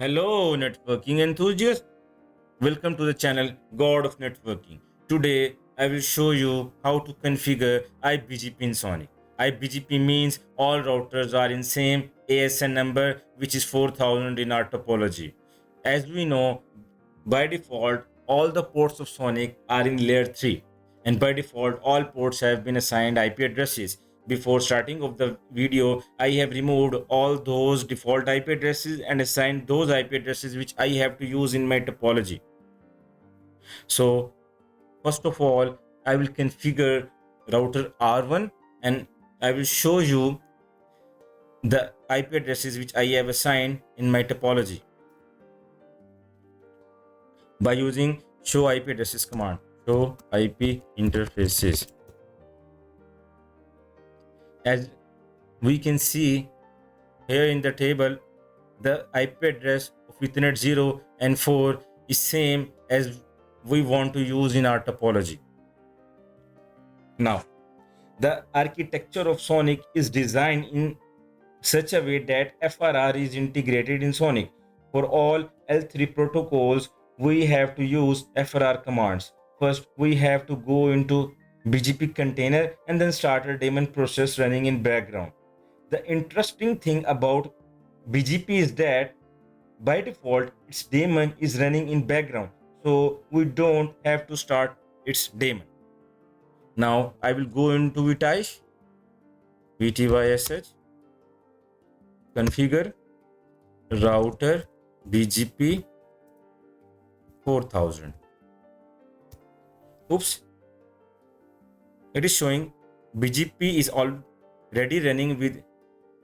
Hello, networking enthusiasts. Welcome to the channel God of Networking. Today, I will show you how to configure IBGP in SONiC. IBGP means all routers are in same ASN number, which is 4000 in our topology. As we know, by default, all the ports of SONiC are in layer 3, and by default, all ports have been assigned IP addresses. Before starting of the video, I have removed all those default IP addresses and assigned those IP addresses which I have to use in my topology. So first of all, I will configure router R1 and I will show you the IP addresses which I have assigned in my topology by using show IP addresses command. Show IP interfaces. As we can see here in the table, the IP address of Ethernet 0 and 4 is same as we want to use in our topology. Now, the architecture of SONiC is designed in such a way that FRR is integrated in SONiC. For all L3 protocols, we have to use FRR commands. First, we have to go into BGP container and then start a daemon process running in background. The interesting thing about BGP is that by default its daemon is running in background, so we don't have to start its daemon. Now I will go into Vitish, VTYSH, configure router BGP 4000. Oops, it is showing BGP is already running with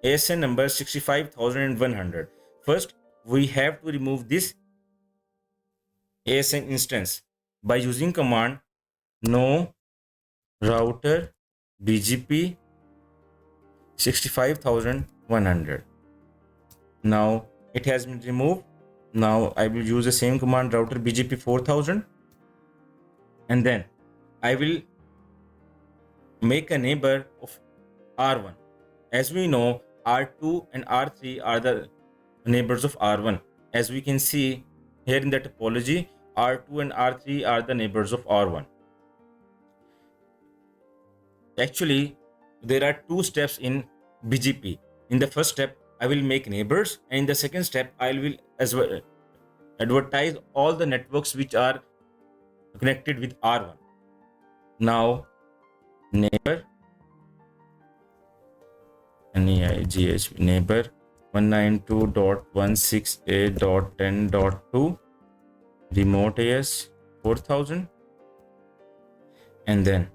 ASN number 65100. First, we have to remove this ASN instance by using command no router BGP 65100. Now it has been removed. Now I will use the same command router BGP 4000 and then I will make a neighbor of R1. As we know, R2 and R3 are the neighbors of R1. As we can see here in the topology, R2 and R3 are the neighbors of R1. Actually, there are two steps in BGP. In the first step, I will make neighbors, and in the second step, I will as well advertise all the networks which are connected with R1. Now, neighbor NEIGH neighbor 192.168.10.2 remote AS 4000 and then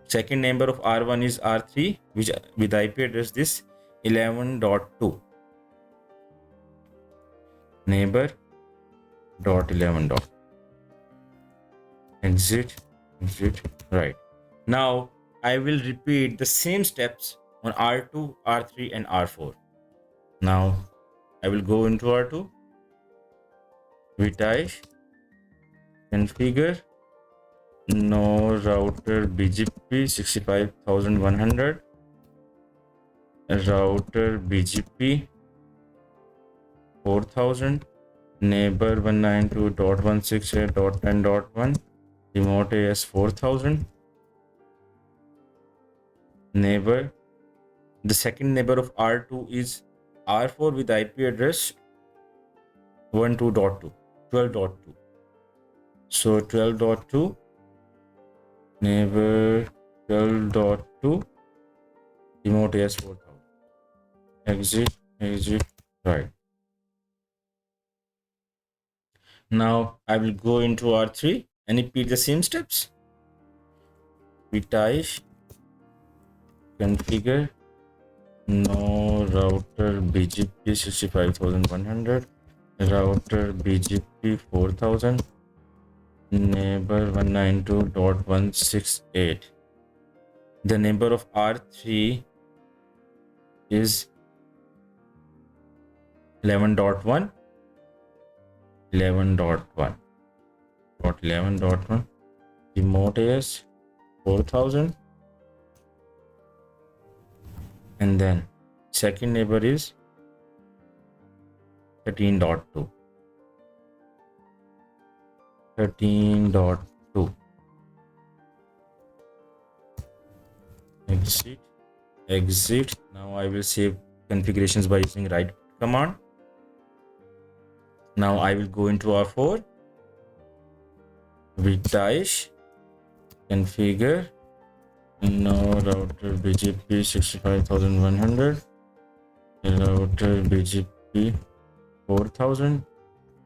second neighbor of R1 is R3 which with IP address this 11.2 neighbor dot 11 dot exit right. Now I will repeat the same steps on R2, R3 and R4. Now I will go into R2, Vitish, configure no router BGP 65100, router BGP 4000, neighbor 192.168.10.1, remote AS 4000, neighbor. The second neighbor of R2 is R4 with IP address 12.2, 12.2. So 12.2 neighbor 12.2 remote AS 4000 exit right. Now I will go into R3 and repeat the same steps. Vitish configure no router BGP 65100, router BGP 4000, neighbor 192.168. The neighbor of R3 is 11.1, 11.1 remote AS 4000 and then second neighbor is 13.2. 13.2. Exit. Now I will save configurations by using write command. Now I will go into R4, vitish, configure, now router BGP 65100, router BGP 4000,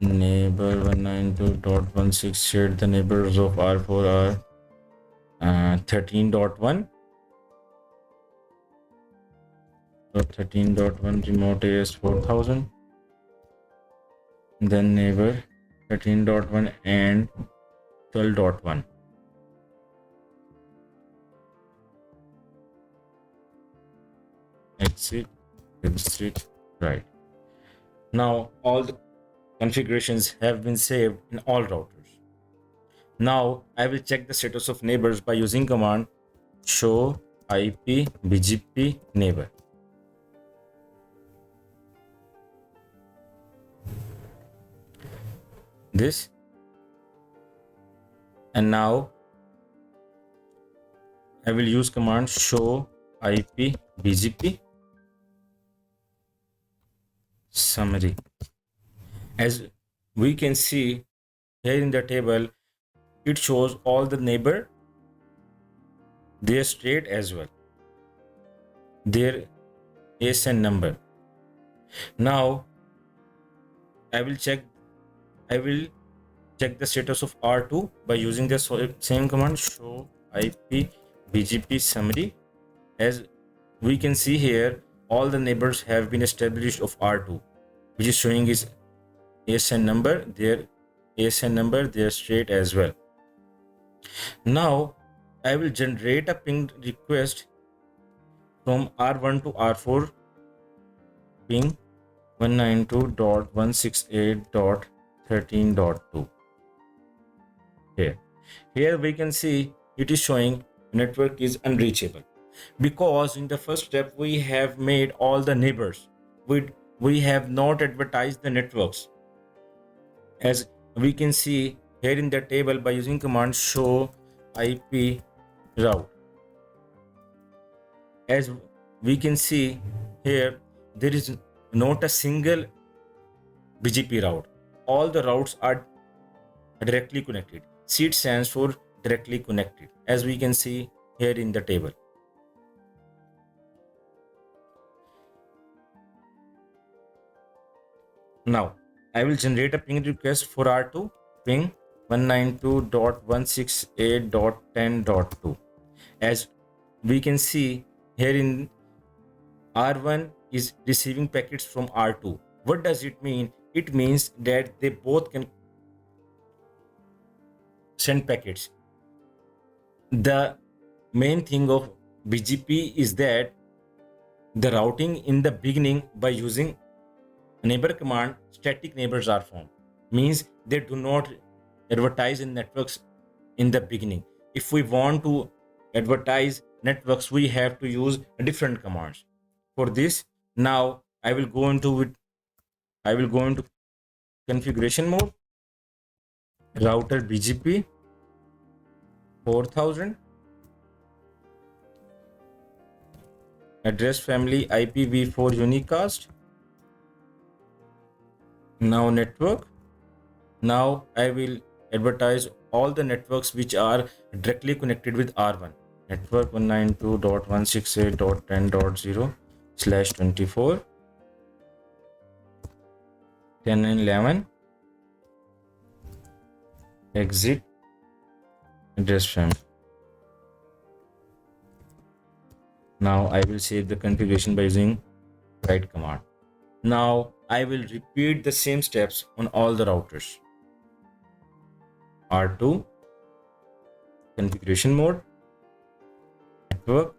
neighbor 192.16. The neighbors of R4 are 13.1. So 13.1 remote AS 4000, then neighbor 13.1 and 12.1. Exit, right. Now all the configurations have been saved in all routers. Now I will check the status of neighbors by using command show IP BGP neighbor. This, and now I will use command show IP BGP summary. As we can see here in the table, it shows all the neighbor, their state as well, their ASN number. Now I will check the status of R2 by using the same command show IP BGP summary. As we can see here, all the neighbors have been established of R2, which is showing his ASN number, their state as well. Now I will generate a ping request from R1 to R4, ping 192.168.13.2. Here we can see it is showing network is unreachable, because in the first step we have made all the neighbors. We have not advertised the networks. As we can see here in the table by using command show IP route. As we can see here, there is not a single BGP route. All the routes are directly connected. SEED stands for directly connected, as we can see here in the table. Now I will generate a ping request for R2, ping 192.168.10.2. As we can see here in R1 is receiving packets from R2. What does it mean? It means that they both can send packets. The main thing of BGP is that the routing in the beginning by using neighbor command, static neighbors are formed. Means they do not advertise in networks in the beginning. If we want to advertise networks, we have to use different commands. For this, now I will go into configuration mode, router BGP 4000, address family IPv4 unicast. Now network. Now I will advertise all the networks which are directly connected with R1. Network 192.168.10.0/24, 10 and 11. Exit address family. Now I will save the configuration by using write command. Now I will repeat the same steps on all the routers. R2, configuration mode, network,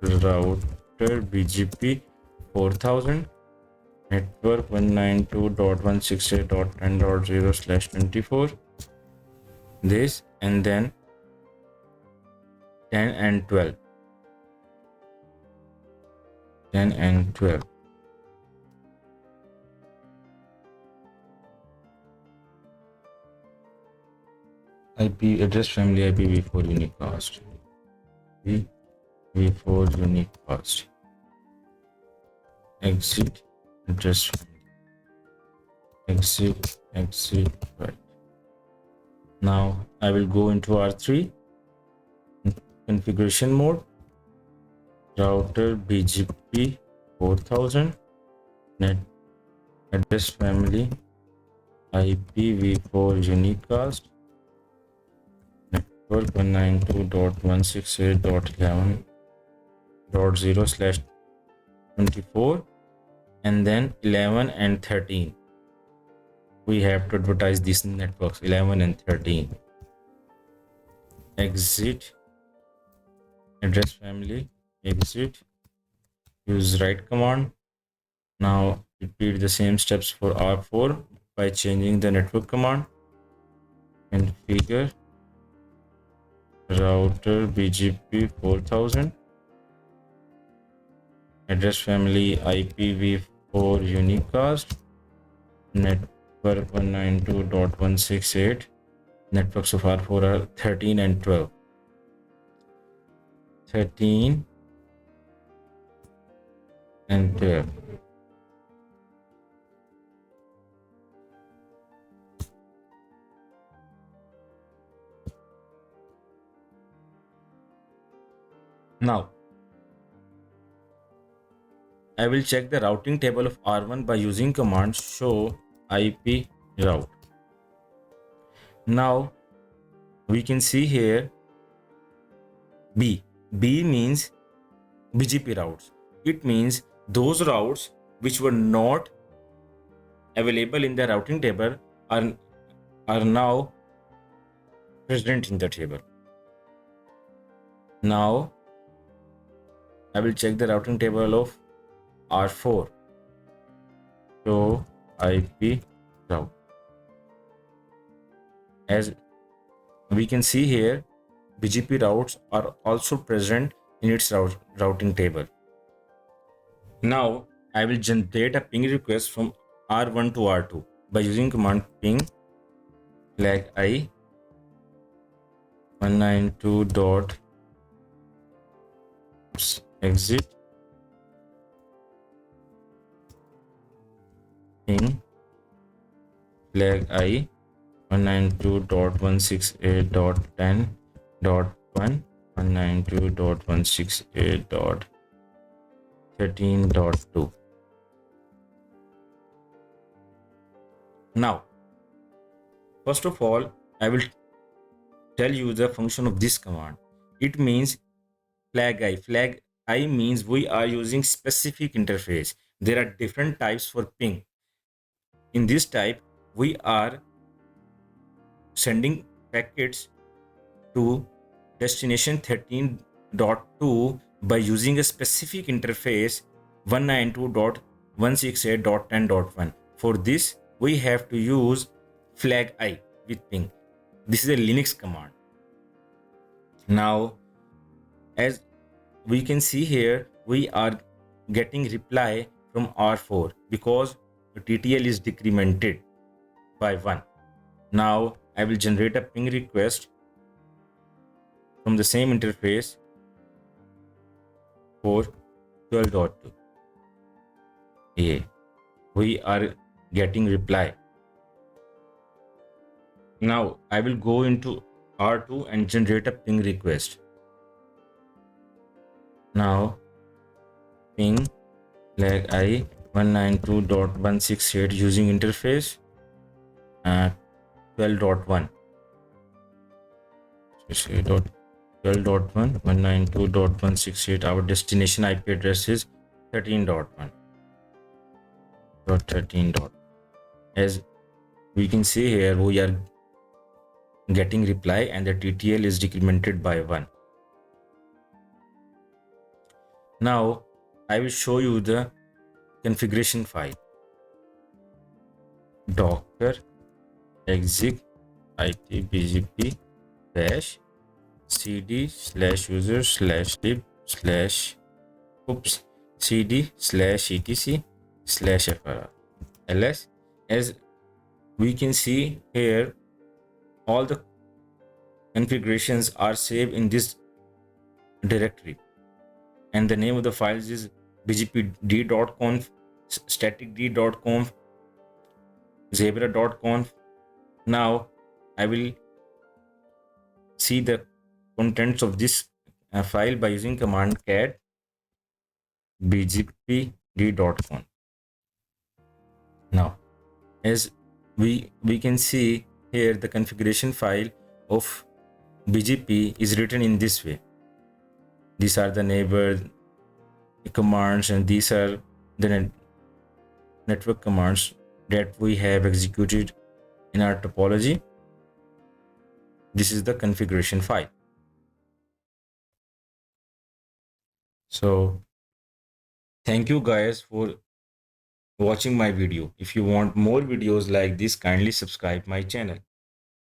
router BGP 4000, network 192.168.10.0/24, this, and then 10 and 12. 10 and 12. IP address family IPv4 unicast. IPv4 unicast. Exit address family. Exit. Right. Now I will go into R3 configuration mode. Router BGP 4000. Net address family IPv4 unicast. Network 192.168.11.0/24, and then 11 and 13. We have to advertise these networks 11 and 13. Exit address family. Exit. Use write command. Now repeat the same steps for R4 by changing the network command. Configure router BGP 4000. Address family IPv4 unicast. Network 192.168. Networks of R4 are 13 and 12. 13 and 12. Now, I will check the routing table of R1 by using command show IP route. Now, we can see here B. B means BGP routes. It means those routes which were not available in the routing table are now present in the table. Now, I will check the routing table of R4. Show IP route. As we can see here, BGP routes are also present in its routing table. Now, I will generate a ping request from R1 to R2 by using command ping flag I 192. Exit ping flag I 192.168.10.1 192.168.13.2. Now, first of all, I will tell you the function of this command. It means flag I. Flag I means we are using specific interface. There are different types for ping. In this type, we are sending packets to destination 13.2 by using a specific interface 192.168.10.1. For this, we have to use flag I with ping. This is a Linux command. Now, as we can see here, we are getting reply from R4 because the TTL is decremented by 1. Now, I will generate a ping request from the same interface for 12.2. Yeah, we are getting reply. Now, I will go into R2 and generate a ping request. Now, ping flag I 192.168 using interface 12.1. 12.1 192.168. Our destination IP address is 13.1. 13. As we can see here, we are getting reply and the TTL is decremented by 1. Now, I will show you the configuration file. Docker exec itbgp dash cd slash user slash lib slash cd slash etc slash fr ls. As we can see here, all the configurations are saved in this directory, and the name of the files is bgpd.conf, staticd.conf, zebra.conf. Now I will see the contents of this file by using command cat bgpd.conf. Now, as we can see here, the configuration file of BGP is written in this way. These are the neighbor commands, and these are the network commands that we have executed in our topology. This is the configuration file. So thank you guys for watching my video. If you want more videos like this, kindly subscribe my channel.